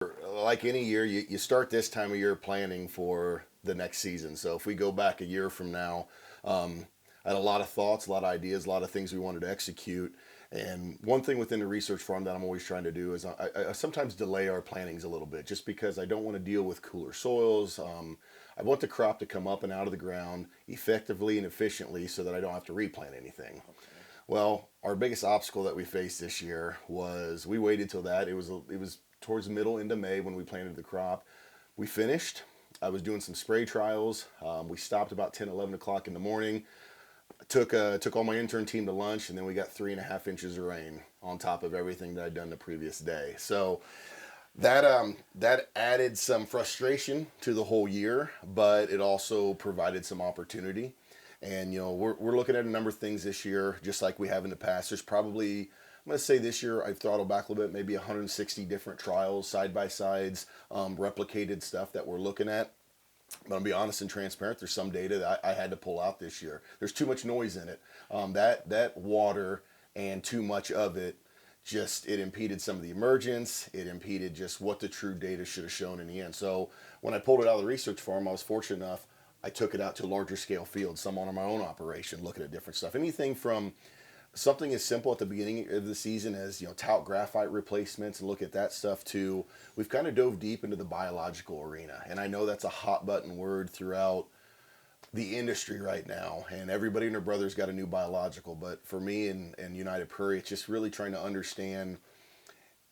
Like any year, you start this time of year planning for the next season. So if we go back a year from now, I had a lot of thoughts, a lot of ideas, a lot of things we wanted to execute. And one thing within the research farm that I'm always trying to do is I sometimes delay our plantings a little bit just because I don't want to deal with cooler soils. I want the crop to come up and out of the ground effectively and efficiently so that I don't have to replant anything. Okay. Well, our biggest obstacle that we faced this year was we waited till that. It was towards the middle into May when we planted the crop. We finished. I was doing some spray trials. We stopped about 10, 11 o'clock in the morning. Took all my intern team to lunch, and then we got 3.5 inches of rain on top of everything that I'd done the previous day. So that added some frustration to the whole year, but it also provided some opportunity. And we're looking at a number of things this year, just like we have in the past. There's probably, I'm going to say this year I've throttled back a little bit, maybe 160 different trials, side by sides, replicated stuff that we're looking at. But I'll be honest and transparent. There's some data that I had to pull out this year. There's too much noise in it. That water and too much of it, it impeded some of the emergence. It impeded just what the true data should have shown in the end. So when I pulled it out of the research farm, I was fortunate enough. I took it out to a larger scale field, some on my own operation, looking at different stuff. Anything from something as simple at the beginning of the season as talc graphite replacements and look at that stuff to we've kind of dove deep into the biological arena. And I know that's a hot button word throughout the industry right now, and everybody and their brother's got a new biological. But for me and United Prairie, it's just really trying to understand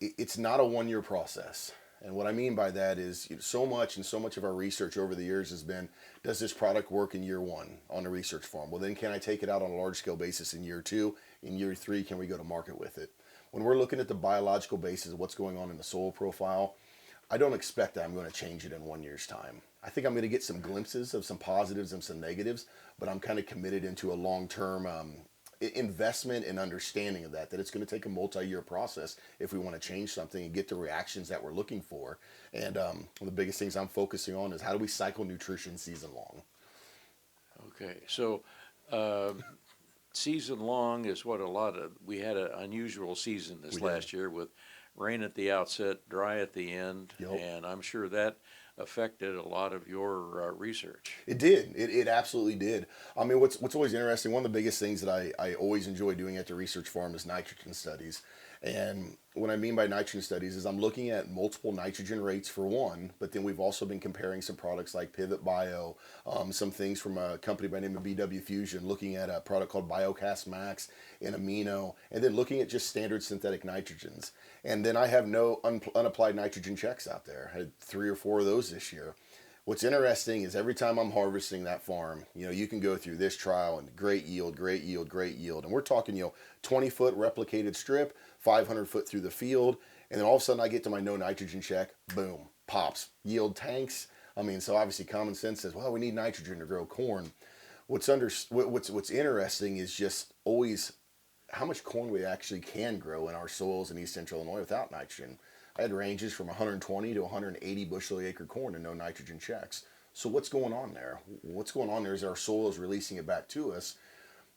it's not a 1 year process. And what I mean by that is so much of our research over the years has been, does this product work in year one on the research farm? Well, then can I take it out on a large scale basis in year two? In year three, can we go to market with it? When we're looking at the biological basis of what's going on in the soil profile, I don't expect that I'm going to change it in 1 year's time. I think I'm going to get some glimpses of some positives and some negatives, but I'm kind of committed into a long-term investment and understanding of that it's going to take a multi-year process if we want to change something and get the reactions that we're looking for. And one of the biggest things I'm focusing on is how do we cycle nutrition season long. Okay, so season long is what we had an unusual season this last year with rain at the outset, dry at the end, Yep. and I'm sure that affected a lot of your research. It did. It absolutely did. I mean, what's always interesting, one of the biggest things that I always enjoy doing at the research farm is nitrogen studies. And what I mean by nitrogen studies is I'm looking at multiple nitrogen rates for one, but then we've also been comparing some products like Pivot Bio, some things from a company by the name of BW Fusion, looking at a product called BioCast Max in amino, and then looking at just standard synthetic nitrogens. And then I have no unapplied nitrogen checks out there. I had 3 or 4 of those this year. What's interesting is every time I'm harvesting that farm, you can go through this trial and great yield, great yield, great yield. And we're talking, 20-foot replicated strip, 500 foot through the field. And then all of a sudden I get to my no nitrogen check, boom, pops, yield tanks. I mean, so obviously common sense says, well, we need nitrogen to grow corn. What's interesting is just always how much corn we actually can grow in our soils in East Central Illinois without nitrogen. I had ranges from 120 to 180 bushel acre corn and no nitrogen checks. So what's going on there? What's going on there is our soil is releasing it back to us.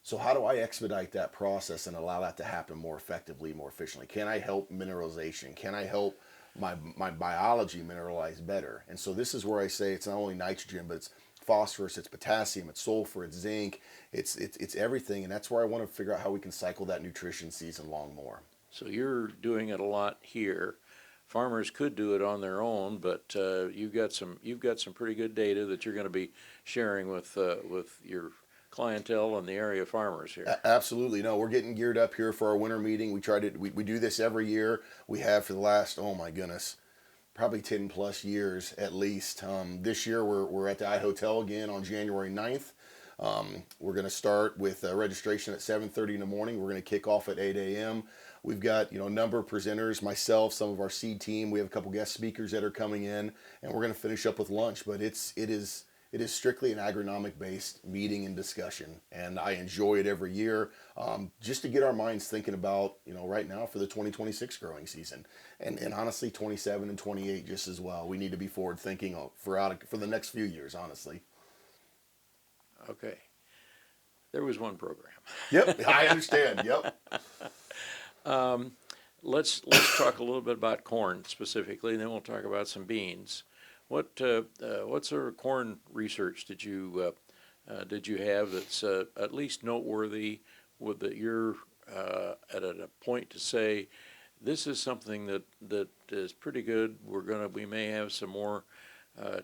So how do I expedite that process and allow that to happen more effectively, more efficiently? Can I help mineralization? Can I help my biology mineralize better? And so this is where I say it's not only nitrogen, but it's phosphorus, it's potassium, it's sulfur, it's zinc, it's everything. And that's where I want to figure out how we can cycle that nutrition season long more. So you're doing it a lot here. Farmers could do it on their own, but you've got some pretty good data that you're going to be sharing with your clientele and the area farmers here. Absolutely. No, we're getting geared up here for our winter meeting. We do this every year. We have for the last, oh my goodness, probably 10 plus years at least. This year we're at the iHotel again on January 9th. We're going to start with registration at 7:30 in the morning. We're going to kick off at 8 a.m. We've got a number of presenters, myself, some of our seed team. We have a couple guest speakers that are coming in, and we're going to finish up with lunch. But it is strictly an agronomic based meeting and discussion, and I enjoy it every year just to get our minds thinking about right now for the 2026 growing season, and honestly 27 and 28 just as well. We need to be forward thinking for the next few years, honestly. Okay. There was one program. Yep, I understand. Yep. let's talk a little bit about corn specifically, and then we'll talk about some beans. What sort of corn research did you have that's at least noteworthy, with that you're at a point to say this is something that is pretty good. We may have some more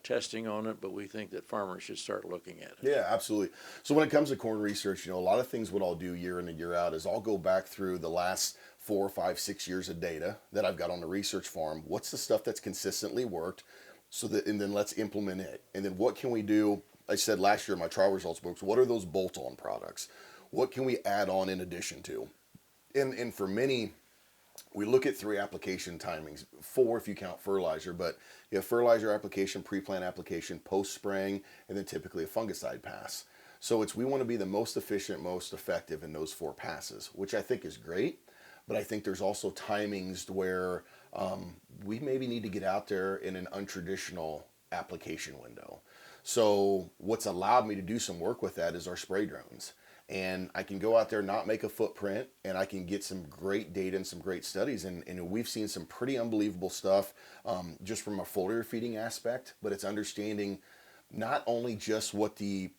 testing on it, but we think that farmers should start looking at it. Yeah, absolutely. So when it comes to corn research, a lot of things what I'll do year in and year out is I'll go back through the last 4, 5, 6 years of data that I've got on the research farm. What's the stuff that's consistently worked? And then let's implement it. And then what can we do? I said last year in my trial results books, what are those bolt-on products? What can we add on in addition to? And for many, we look at 3 application timings, 4 if you count fertilizer, but you have fertilizer application, pre-plant application, post-spraying, and then typically a fungicide pass. So we want to be the most efficient, most effective in those 4 passes, which I think is great. But I think there's also timings where we maybe need to get out there in an untraditional application window. So what's allowed me to do some work with that is our spray drones. And I can go out there, not make a footprint, and I can get some great data and some great studies. And we've seen some pretty unbelievable stuff just from a foliar feeding aspect, but it's understanding not only just what the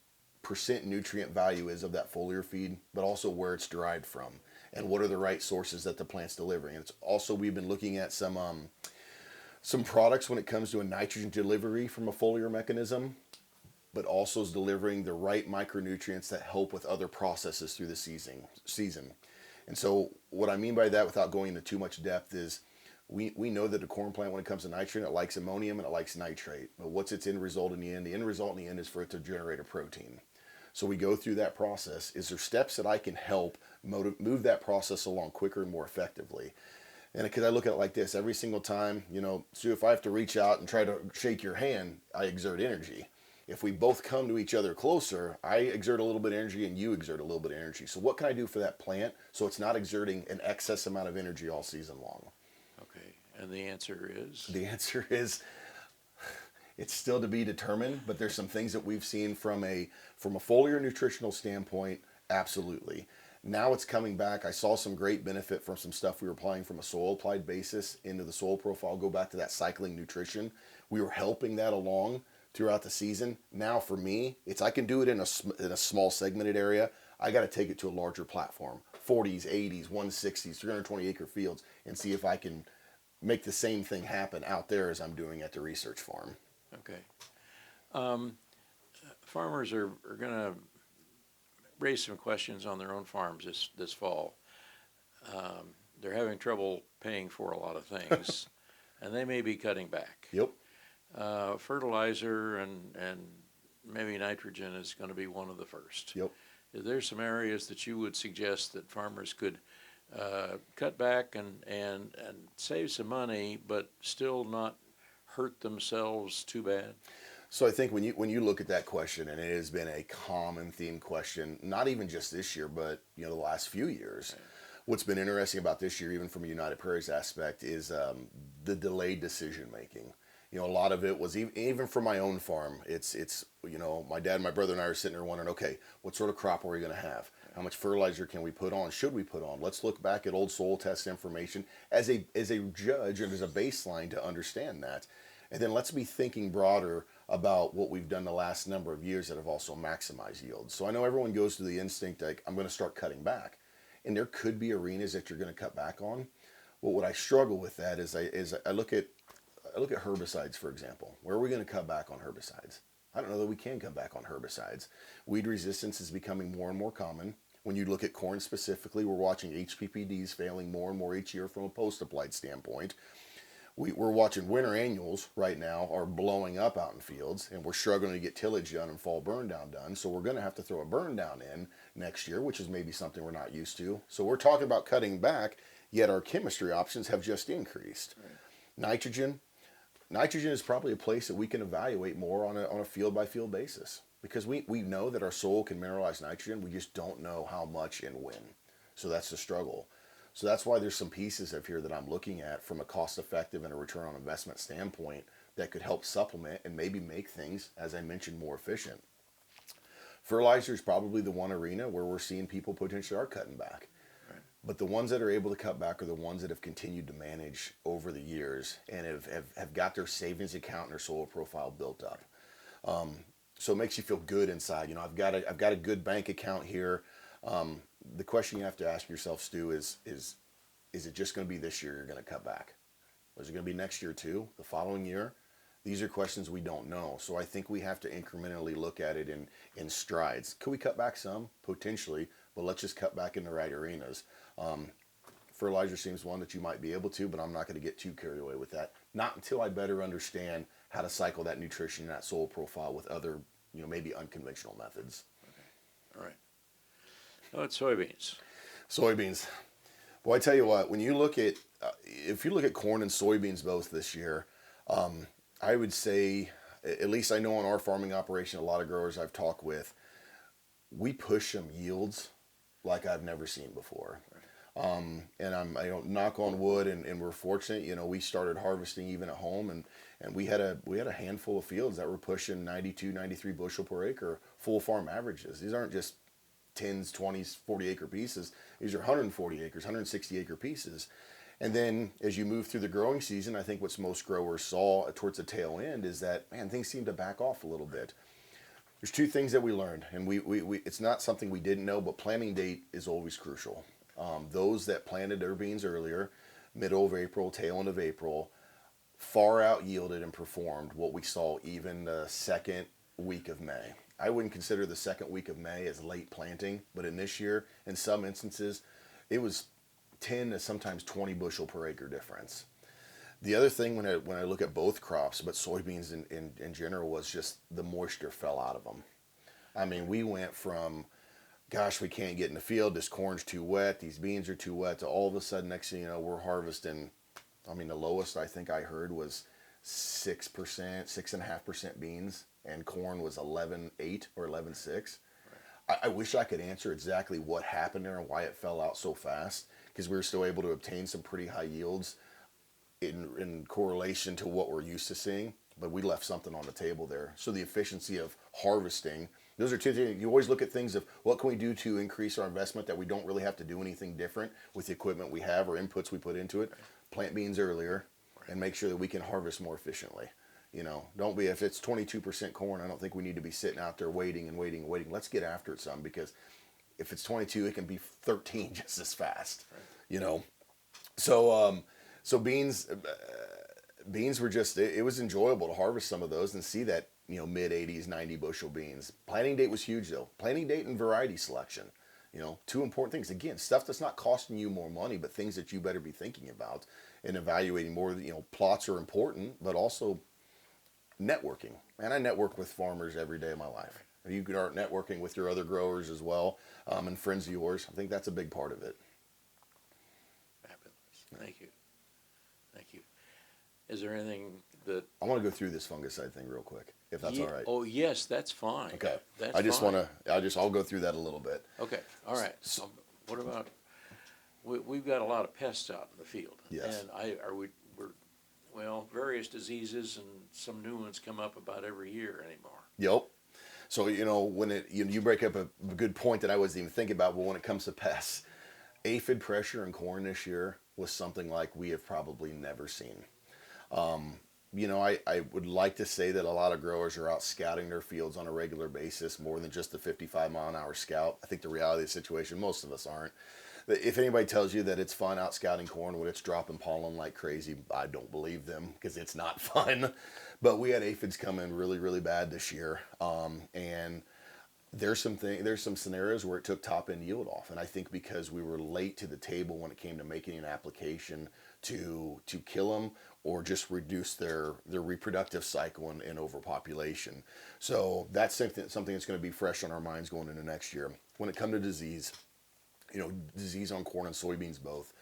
percent nutrient value is of that foliar feed, but also where it's derived from and what are the right sources that the plant's delivering. And it's also, we've been looking at some products when it comes to a nitrogen delivery from a foliar mechanism, but also is delivering the right micronutrients that help with other processes through the season. And so what I mean by that, without going into too much depth, is we know that a corn plant, when it comes to nitrogen, it likes ammonium and it likes nitrate. But what's its end result in the end? The end result in the end is for it to generate a protein. So we go through that process. Is there steps that I can help move that process along quicker and more effectively? And because I look at it like this, every single time, Sue, if I have to reach out and try to shake your hand, I exert energy. If we both come to each other closer, I exert a little bit of energy and you exert a little bit of energy. So what can I do for that plant so it's not exerting an excess amount of energy all season long? Okay, and the answer is? The answer is it's still to be determined, but there's some things that we've seen from a foliar nutritional standpoint, absolutely. Now it's coming back. I saw some great benefit from some stuff we were applying from a soil applied basis into the soil profile. Go back to that cycling nutrition. We were helping that along throughout the season. Now for me, I can do it in a small segmented area. I got to take it to a larger platform, 40s, 80s, 160s, 320 acre fields, and see if I can make the same thing happen out there as I'm doing at the research farm. Okay. Farmers are going to raise some questions on their own farms this fall. They're having trouble paying for a lot of things, and they may be cutting back. Yep. Fertilizer and maybe nitrogen is going to be one of the first. Yep. Is there some areas that you would suggest that farmers could cut back and save some money, but still not hurt themselves too bad? So I think when you look at that question, and it has been a common theme question, not even just this year, but the last few years. Right. What's been interesting about this year, even from a United Prairie's aspect, is the delayed decision making. A lot of it was even from my own farm. It's my dad and my brother and I are sitting there wondering, okay, what sort of crop are we going to have? How much fertilizer can we put on? Should we put on? Let's look back at old soil test information as a judge and as a baseline to understand that. And then let's be thinking broader about what we've done the last number of years that have also maximized yields. So I know everyone goes to the instinct like, I'm going to start cutting back. And there could be arenas that you're going to cut back on. But what I struggle with that is I look at herbicides, for example. Where are we going to cut back on herbicides? I don't know that we can cut back on herbicides. Weed resistance is becoming more and more common. When you look at corn specifically, we're watching HPPDs failing more and more each year from a post-applied standpoint. We're watching winter annuals right now are blowing up out in fields, and we're struggling to get tillage done and fall burn down done. So we're going to have to throw a burn down in next year, which is maybe something we're not used to. So we're talking about cutting back, yet our chemistry options have just increased. Right. Nitrogen is probably a place that we can evaluate more on a field-by-field basis, because we know that our soil can mineralize nitrogen. We just don't know how much and when. So that's the struggle. So that's why there's some pieces of here that I'm looking at from a cost-effective and a return on investment standpoint that could help supplement and maybe make things, as I mentioned, more efficient. Fertilizer is probably the one arena where we're seeing people potentially are cutting back. Right. But the ones that are able to cut back are the ones that have continued to manage over the years and have got their savings account and their soil profile built up. So it makes you feel good inside. I've got a good bank account here. The question you have to ask yourself, Stu, is it just going to be this year you're going to cut back? Or is it going to be next year too? The following year? These are questions we don't know. So I think we have to incrementally look at it in strides. Could we cut back some? Potentially, but let's just cut back in the right arenas. Fertilizer seems one that you might be able to, but I'm not going to get too carried away with that. Not until I better understand how to cycle that nutrition and that soil profile with other, maybe unconventional methods. All right. Oh, it's soybeans. Soybeans. Well, I tell you what, when you look at, if you look at corn and soybeans both this year, I would say, at least I know in our farming operation, a lot of growers I've talked with, we push some yields like I've never seen before. And knock on wood, and we're fortunate. We started harvesting even at home, and we had a handful of fields that were pushing 92, 93 bushel per acre, full farm averages. These aren't just 10s, 20s, 40 acre pieces. These are 140 acres, 160 acre pieces. And then as you move through the growing season, I think what most growers saw towards the tail end is that, man, things seem to back off a little bit. There's two things that we learned, and we it's not something we didn't know, but planting date is always crucial. Those that planted their beans earlier, middle of April, tail end of April, far out yielded and performed what we saw even the second week of May. I wouldn't consider the second week of May as late planting, but in this year, in some instances, it was 10 to sometimes 20 bushel per acre difference. The other thing when I look at both crops, but soybeans in general, was just the moisture fell out of them. I mean, we went from, gosh, we can't get in the field, this corn's too wet, these beans are too wet, to all of a sudden, next thing you know, we're harvesting, the lowest I think I heard was 6%, 6.5% beans, and corn was 11.8 or 11.6. I wish I could answer exactly what happened there and why it fell out so fast, because we were still able to obtain some pretty high yields in correlation to what we're used to seeing, but we left something on the table there. So the efficiency of harvesting, those are two things. You always look at things of what can we do to increase our investment that we don't really have to do anything different with the equipment we have or inputs we put into it. Plant beans earlier and make sure that we can harvest more efficiently. Don't be, if it's 22% corn, I don't think we need to be sitting out there waiting and waiting and waiting. Let's get after it some, because if it's 22, it can be 13 just as fast, So beans were just, it was enjoyable to harvest some of those and see that, mid 80s, 90 bushel beans. Planting date was huge though. Planting date and variety selection, two important things. Again, stuff that's not costing you more money, but things that you better be thinking about and evaluating more. Plots are important, but also networking. Man, I network with farmers every day of my life. You can start networking with your other growers as well, and friends of yours. I think that's a big part of it. Fabulous. Thank you. Thank you. Is there anything that I want to go through this fungicide thing real quick, if that's all right. Oh, yes, that's fine. Okay. That's I'll go through that a little bit. Okay. All right. What about, we've got a lot of pests out in the field. Yes. And various diseases and some new ones come up about every year anymore. Yep. So, when you break up a good point that I wasn't even thinking about, but when it comes to pests, aphid pressure in corn this year was something like we have probably never seen. I would like to say that a lot of growers are out scouting their fields on a regular basis, more than just the 55-mile-an-hour scout. I think the reality of the situation, most of us aren't. If anybody tells you that it's fun out scouting corn when it's dropping pollen like crazy, I don't believe them, because it's not fun. But we had aphids come in really, really bad this year, and there's some scenarios where it took top end yield off, and I think because we were late to the table when it came to making an application to kill them or just reduce their reproductive cycle and overpopulation. So that's something that's going to be fresh on our minds going into next year. When it comes to disease, disease on corn and soybeans both,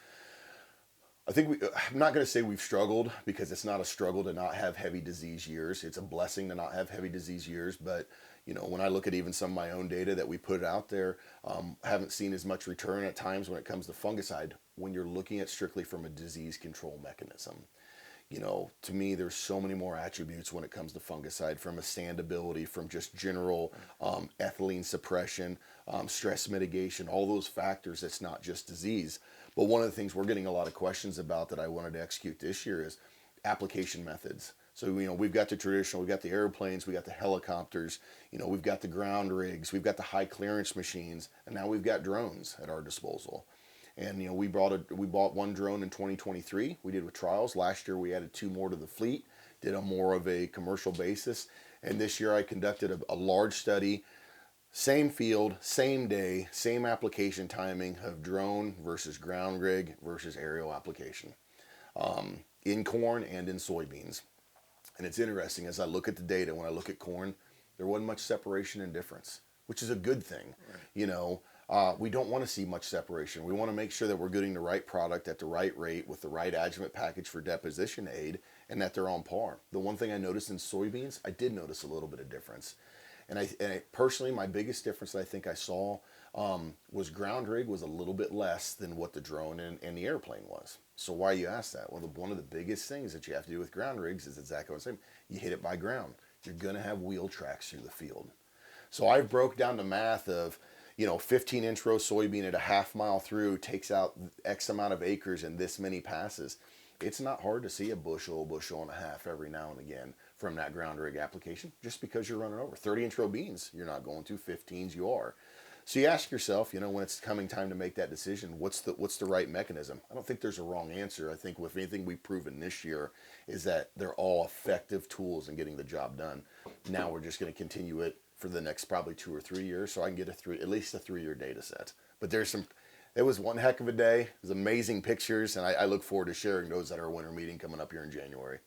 I think I'm not going to say we've struggled, because it's not a struggle to not have heavy disease years. It's a blessing to not have heavy disease years. But, when I look at even some of my own data that we put out there, haven't seen as much return at times when it comes to fungicide when you're looking at strictly from a disease control mechanism. To me, there's so many more attributes when it comes to fungicide, from a standability, from just general ethylene suppression, stress mitigation, all those factors. It's not just disease. But one of the things we're getting a lot of questions about that I wanted to execute this year is application methods. So, we've got the traditional, we've got the airplanes, we got the helicopters, we've got the ground rigs, we've got the high clearance machines, and now we've got drones at our disposal. And we bought one drone in 2023. We did with trials. Last year we added two more to the fleet, did a more of a commercial basis. And this year I conducted a large study, same field, same day, same application timing of drone versus ground rig versus aerial application, in corn and in soybeans. And it's interesting, as I look at the data, when I look at corn, there wasn't much separation and difference, which is a good thing. Right. We don't want to see much separation. We want to make sure that we're getting the right product at the right rate with the right adjuvant package for deposition aid, and that they're on par. The one thing I noticed in soybeans, I did notice a little bit of difference. And I personally, my biggest difference that I think I saw was ground rig was a little bit less than what the drone and the airplane was. So why you ask that? Well, one of the biggest things that you have to do with ground rigs is exactly what I'm saying. You hit it by ground. You're going to have wheel tracks through the field. So I broke down the math of, 15-inch row soybean at a half mile through takes out X amount of acres in this many passes. It's not hard to see a bushel and a half every now and again from that ground rig application, just because you're running over 30-inch row beans. You're not going to 15s. You are. So you ask yourself, when it's coming time to make that decision, what's the right mechanism? I don't think there's a wrong answer. I think with anything we've proven this year is that they're all effective tools in getting the job done. Now we're just going to continue it for the next probably 2 or 3 years, so I can get at least a 3-year data set. But it was one heck of a day. It was amazing pictures, and I look forward to sharing those at our winter meeting coming up here in January.